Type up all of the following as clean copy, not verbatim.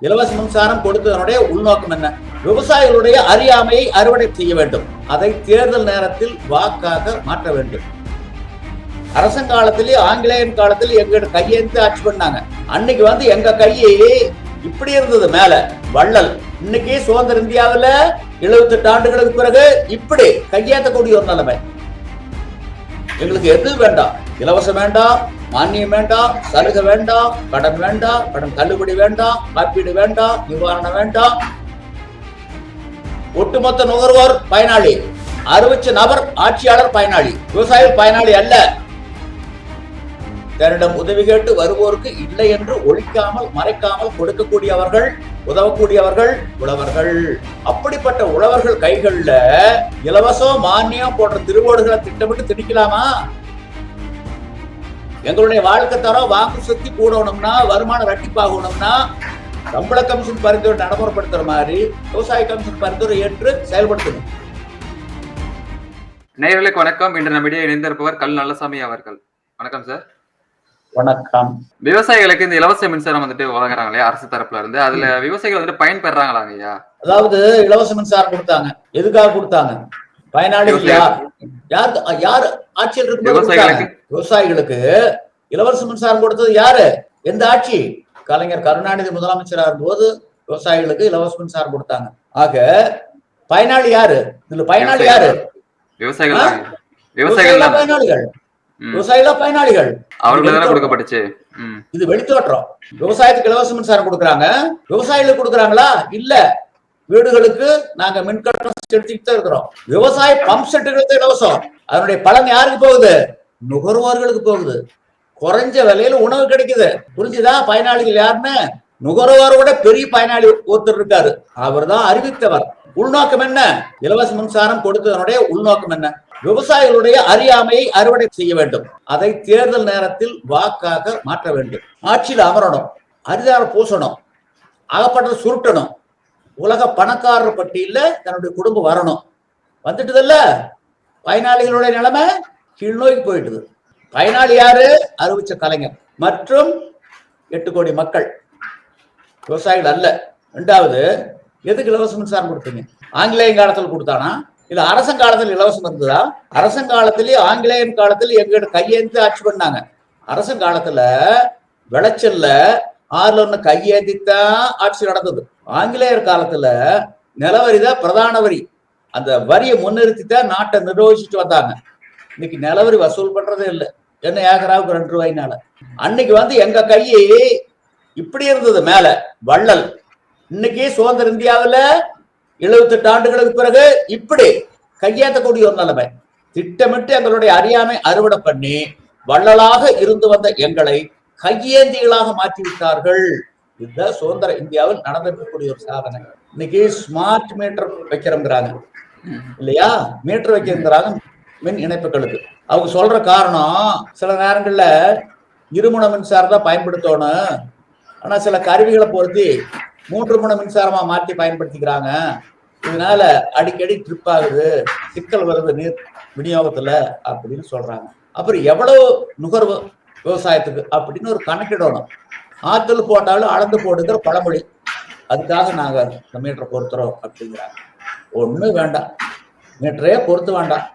இலவச மின்சாரம் கொடுத்ததனுடைய உள்நோக்கம் என்ன? விவசாயிகளுடைய அறியாமையை அறுவடை செய்ய வேண்டும். அதை தேர்தல் நேரத்தில் வாக்காக மாற்ற வேண்டும். அரசங்காலத்திலேயே ஆங்கிலேயன் காலத்தில் எங்க கையெழுத்து ஆட்சி பண்ணாங்க. அன்னைக்கு எங்க கையை இப்படி இருந்தது மேல வள்ளல். இன்னைக்கு சுதந்திர இந்தியாவில் 78 ஆண்டுகளுக்கு பிறகு இப்படி கையேற்றக்கூடிய ஒரு நிலைமை. எங்களுக்கு எது வேண்டாம், இலவசம் வேண்டாம், மானியம் வேண்டாம், சலுகை வேண்டாம், கடன் வேண்டாம், கடன் தள்ளுபடி வேண்டாம், காப்பீடு வேண்டாம், நிவாரணம் வேண்டாம். ஒட்டுமொத்த நுகர்வோர் பயனாளி, அறிவிச்ச நபர் ஆட்சியாளர் பயனாளி, விவசாயிகள் பயனாளி அல்ல. தன்னிடம் உதவி கேட்டு வருவோருக்கு இல்லை என்று ஒழிக்காமல் மறைக்காமல் கொடுக்கக்கூடியவர்கள், உதவக்கூடியவர்கள் உழவர்கள். அப்படிப்பட்ட உழவர்கள் கைகள்ல இலவசம் மானியம் போன்ற திருவோடுகளை திட்டமிட்டு திணிக்கலாமா? எங்களுடைய வாழ்க்கை தரம் வாக்கு சக்தி கூடணும்னா, வருமானம் இரட்டிப்பாகணும்னா சம்பள கமிஷன் பரிந்துரை நடைமுறைப்படுத்துற மாதிரி விவசாய கமிஷன் பரிந்துரை ஏற்று செயல்படுத்தணும். நேயர்களுக்கு வணக்கம். இன்று நம்மிடையே இணைந்திருப்பவர் கல் நல்லசாமி அவர்கள். வணக்கம் சார். வணக்கம். விவசாயிகளுக்கு இந்த இலவச மின்சாரம் வழங்குறாங்களே அரசு தரப்புல இருந்து, அதுல விவசாயிகள் பயன் பெறாங்களாங்க ஐயா? அதாவது இலவச மின்சாரம் கொடுத்தாங்க, எதுக்காக கொடுத்தாங்க? பயனாளிகள் யார் ஆட்சியில் இருக்கு? விவசாயிகளுக்கு இலவச மின்சாரம் கொடுத்தது யாரு? எந்த ஆட்சி? கலைஞர் கருணாநிதி முதலமைச்சராக இருந்தபோது விவசாயிகளுக்கு இலவச மின்சாரம் கொடுத்தாங்க. ஆக பயனாளி யாரு? இதுல பயனாளி யாரு? விவசாயிகள். பயனாளிகள் விவசாயிகள் பயனாளிகள். அவர்களுக்கு கொடுக்கப்பட்டுச்சு. இது வெளித்தோற்றம். விவசாயத்துக்கு இலவச மின்சாரம் கொடுக்குறாங்க, விவசாயிகளுக்கு கொடுக்குறாங்களா? இல்ல, வீடுகளுக்கு நாங்க மின்கட்டணம் செலுத்திட்டு இருக்கிறோம். விவசாய பம்ப் செட்டுகளுக்கு இலவசம். அதனுடைய பலன் யாருக்கு போகுது? நுகர்வோர்களுக்கு போகுது. குறைஞ்ச விலையில உணவு கிடைக்குது. புரிஞ்சுதா பயனாளிகள் யாருன்னு? நுகர்வோரோட பெரிய பயனாளி ஒருத்தர் இருக்காரு, அவர் தான் அறிவித்தவர். உள்நோக்கம் என்ன? இலவச மின்சாரம் கொடுத்ததனுடைய உள்நோக்கம் என்ன? விவசாயிகளுடைய அறியாமையை அறுவடை செய்ய வேண்டும். அதை தேர்தல் நேரத்தில் வாக்காக மாற்ற வேண்டும். ஆட்சியில் அமரணும், அதிகாரம் பூசணும், அகப்பட்டது சுருட்டணும், உலக பணக்காரர் பட்டியல தன்னுடைய குடும்பம் வரணும். வந்துட்டுதல்ல, பயனாளிகளுடைய நிலைமை கீழ்நோக்கி போயிட்டுது. பயனாளி யாரு? அறிவிச்ச கலைஞர் மற்றும் 8 கோடி மக்கள், விவசாயிகள் அல்ல. ரெண்டாவது, எதுக்கு இலவச மின்சாரம் கொடுத்தீங்க? ஆங்கிலேயன் காலத்தில் கொடுத்தானா இல்ல அரசங்காலத்தில் இலவசம் இருந்ததா? அரசங்காலத்திலேயே ஆங்கிலேயன் காலத்தில் எங்கிட்ட கையேந்தி ஆட்சி பண்ணாங்க. அரசங்காலத்துல விளைச்சல்ல 6 கையேந்தித்தான் ஆட்சி நடந்தது. ஆங்கிலேயர் காலத்துல நிலவரிதான் பிரதான வரி. அந்த வரியை முன்னிறுத்தித்தான் நாட்டை நிர்வகிச்சுட்டு வந்தாங்க. இன்னைக்கு நிலவரி வசூல் பண்றதே இல்லை. என்ன ஏக்கராவுக்கு 2 ரூபாய்னால. அன்னைக்கு எங்க கையை இப்படி இருந்தது மேல வள்ளல். இன்னைக்கு சுதந்திர இந்தியாவில் 78 ஆண்டுகளுக்கு பிறகு இப்படி கையேற்றக்கூடிய ஒரு நிலைமை. திட்டமிட்டு எங்களுடைய அறியாமை அறுவடை பண்ணி வள்ளலாக இருந்து வந்த எங்களை கையேந்திகளாக மாற்றிவிட்டார்கள். இதுதான் சுதந்திர இந்தியாவில் நடந்திருக்கக்கூடிய ஒரு சாதனை. இன்னைக்கு ஸ்மார்ட் மீட்டர் வைக்கிறோங்கிறாங்க இல்லையா? மீட்டர் வைக்கிறாங்க மின் இணைப்புகளுக்கு. அவங்க சொல்ற காரணம், சில நேரங்கள்ல இருமுனை மின்சாரம் தான் பயன்படுத்தணும், ஆனா சில கருவிகளை பொருத்தி 3 முனை மின்சாரமா மாற்றி பயன்படுத்திக்கிறாங்க. இதனால அடிக்கடி ட்ரிப் ஆகுது, சிக்கல் வருது நீர் விநியோகத்துல அப்படின்னு சொல்றாங்க. அப்புறம் எவ்வளவு நுகர்வு விவசாயத்துக்கு அப்படின்னு ஒரு கணக்கிடணும். ஆத்துல போட்டாலும் அளந்து போடுங்கிற பழமொழி. அதுக்காக நாங்க இந்த மீட்டரை பொருத்துறோம் அப்படிங்கிறாங்க. ஒண்ணும் வேண்டாம், மீட்டரே பொருத்த வேண்டாம்,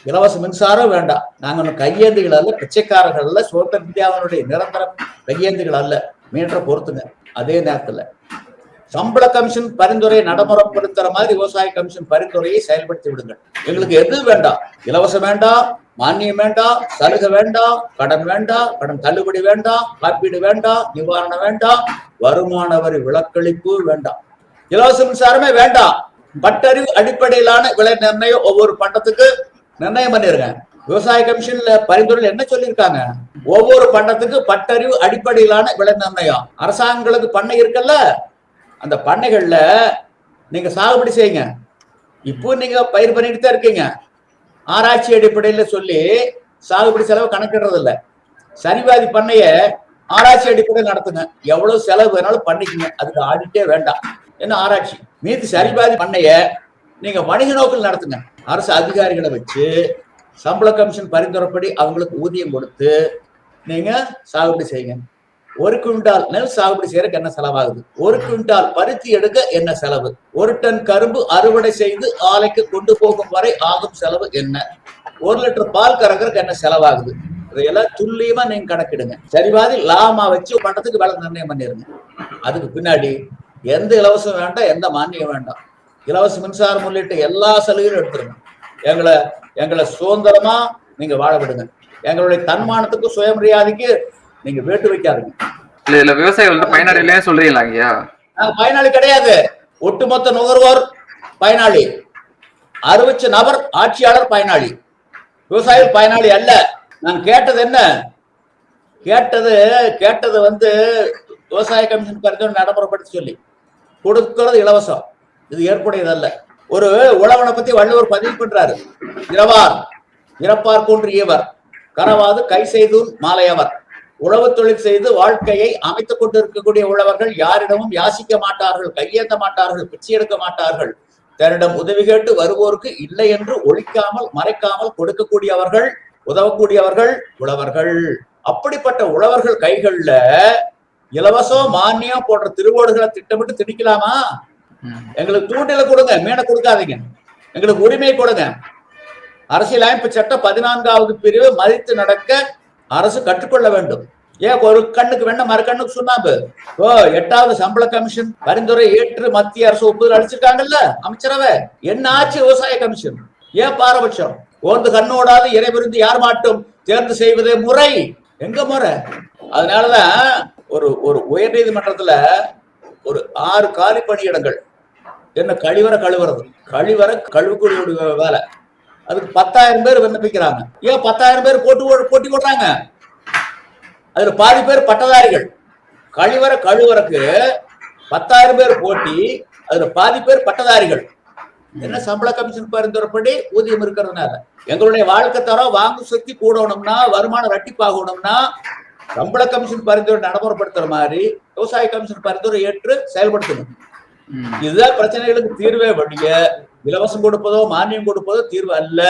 இலவச மின்சாரம் வேண்டாம். நாங்க ஒன்னும் கையேந்திகள் அல்ல, பிச்சைக்காரர்கள் அல்ல, சுதந்திர இந்தியாவினுடைய நிரந்தர கையேந்திகள் அல்ல. மீட்டரை பொருத்துங்க. அதே நேரத்துல சம்பள கமிஷன் பரிந்துரை நடைமுறைப்படுத்துற மாதிரி விவசாய கமிஷன் பரிந்துரையை செயல்படுத்தி விடுங்கள். எங்களுக்கு எது வேண்டாம், இலவசம் வேண்டாம், மானியம் வேண்டாம், சலுகை வேண்டாம், கடன் வேண்டாம், கடன் தள்ளுபடி வேண்டாம், காப்பீடு வேண்டாம், நிவாரணம் வேண்டாம், வருமான வரி விலக்களிப்பு வேண்டாம், இலவச மின்சாரமே வேண்டாம். பட்டறிவு அடிப்படையிலான விலை நிர்ணயம் ஒவ்வொரு பண்டத்துக்கு நிர்ணயம் பண்ணிருங்க. விவசாய கமிஷன்ல பரிந்துரையில் என்ன சொல்லியிருக்காங்க? ஒவ்வொரு பண்டத்துக்கு பட்டறிவு அடிப்படையிலான விலை நிர்ணயம். அரசாங்கங்களுக்கு பண்ணை இருக்குல்ல, அந்த பண்ணைகள்ல நீங்க சாகுபடி செய்யுங்க. இப்போ நீங்க பயிர் பண்ணிட்டு தான் இருக்கீங்க. ஆராய்ச்சி அடிப்படையில சொல்லி சாகுபடி செலவு கணக்கிடுறது இல்லை. சரிவாதி பண்ணைய ஆராய்ச்சி அடிப்படையில் நடத்துங்க. எவ்வளவு செலவு வேணாலும் பண்ணிக்கங்க, அதுக்கு ஆடிட்டே வேண்டாம். என்ன ஆராய்ச்சி? மீது சரிவாதி பண்ணைய நீங்க வணிக நோக்கில் நடத்துங்க. அரசு அதிகாரிகளை வச்சு சம்பள கமிஷன் பரிந்துரைப்படி அவங்களுக்கு ஊதியம் கொடுத்து நீங்க சாகுபடி செய்யுங்க. ஒரு குவிண்டால் நெல் சாகுபடி செய்யறதுக்கு என்ன செலவாகுது, ஒரு குவிண்டால் பருத்தி எடுக்க என்ன செலவு, ஒரு டன் கரும்பு அறுவடை செய்து ஆலைக்கு கொண்டு போகும் வரை ஆகும் செலவு என்ன, 1 லிட்டர் பால் கறக்கிறதுக்கு என்ன செலவாகுது, இதையெல்லாம் துல்லியமா நீங்க கணக்கிடுங்க. சரிவாதி லாபமா வச்சு பண்டத்துக்கு வேலை நிர்ணயம் பண்ணிருங்க. அதுக்கு பின்னாடி எந்த இலவசம் வேண்டாம், எந்த மானியம் வேண்டாம், இலவச மின்சாரம் உள்ளிட்ட எல்லா சலுகையும் எடுத்துருங்க. எங்களை சுதந்திரமா நீங்க வாழ விடுங்க. எங்களுடைய தன்மானத்துக்கு சுயமரியாதைக்கு நீங்க வேட்டு வைக்காதீங்க. இல்ல விவசாயிகள் பயனாளி இல்லையா சொல்றீங்களா ஐயா? நாங்க பயனாளி கிடையாது. ஒட்டுமொத்த நுகர்வோர் பயனாளி, அறிவிச்ச நபர் ஆட்சியாளர் பயனாளி, விவசாயிகள் பயனாளி அல்ல. நான் கேட்டது என்ன, கேட்டது விவசாய கமிஷன் பரிந்துரை நடைமுறைப்படுத்தி சொல்லி கொடுக்கிறது இலவசம். இது ஏற்புடையதல்ல. ஒரு உழவனை பத்தி வள்ளுவர் பதிவு பண்றாரு. இறப்பார் போன்று இயவர், கரவாது கை செய்தூன் மாலையவர். உழவு தொழில் செய்து வாழ்க்கையை அமைத்துக் கொண்டிருக்கக்கூடிய உழவர்கள் யாரிடமும் யாசிக்க மாட்டார்கள், கையேந்த மாட்டார்கள், பிச்சை எடுக்க மாட்டார்கள். தன்னிடம் உதவி கேட்டு வருவோருக்கு இல்லை என்று ஒழிக்காமல் மறைக்காமல் கொடுக்கக்கூடியவர்கள், உதவக்கூடியவர்கள் உழவர்கள். அப்படிப்பட்ட உழவர்கள் கைகள்ல இலவசம் மானியம் போன்ற திருவோடுகளை திட்டமிட்டு திணிக்கலாமா? எங்களுக்கு தூண்டில கொடுங்க, மீனை கொடுக்காதீங்க. எங்களுக்கு உரிமை கொடுங்க. அரசியலமைப்பு சட்டம் 14வது பிரிவு மதித்து நடக்க அரசு கற்றுக்கொள்ள வேண்டும். ஏன் ஒரு கண்ணுக்கு வேணா மறு கண்ணுக்கு சுண்ணாம்பு? 8வது சம்பள கமிஷன் பரிந்துரை ஏற்று மத்திய அரசு ஒப்புதல் அளிச்சிருக்காங்கல்ல அமைச்சரவை. என்ன ஆச்சு விவசாய கமிஷன்? ஏன் பாரபட்சம்? ஓர்ந்து கண்ணோடாது இறைவிருந்து யார் மாட்டும் தேர்ந்து செய்வதே முறை. எங்க முறை? அதனாலதான் ஒரு உயர் நீதிமன்றத்துல ஒரு 6 காலி பணியிடங்கள் என்ன கழுவுறது கழுவுக்கூடிய வேலை. அதுக்கு 10,000 பேர் விண்ணப்பிக்கிறாங்க. ஏன் 10,000 பேர் போட்டி போடுறாங்க? அதுல பாதி பேர் பட்டதாரிகள். கழுவறக்கு 10,000 பேர் போட்டி, அதுல பாதி பேர் பட்டதாரிகள். என்ன சம்பள கமிஷன் பரிந்துரைப்படி ஊதியம் இருக்கிறதுனால எங்களுடைய வாழ்க்கை தரம் வாங்கும் சக்தி கூடணும்னா, வருமானம் இரட்டிப்பாகணும்னா சம்பள கமிஷன் பரிந்துரை நடைமுறைப்படுத்துற மாதிரி விவசாய கமிஷன் பரிந்துரை ஏற்று செயல்படுத்தணும். இதுதான் பிரச்சனைகளுக்கு தீர்வே வழிய இலவசம் கொடுப்பதோ மானியம் கொடுப்பதோ தீர்வு அல்ல.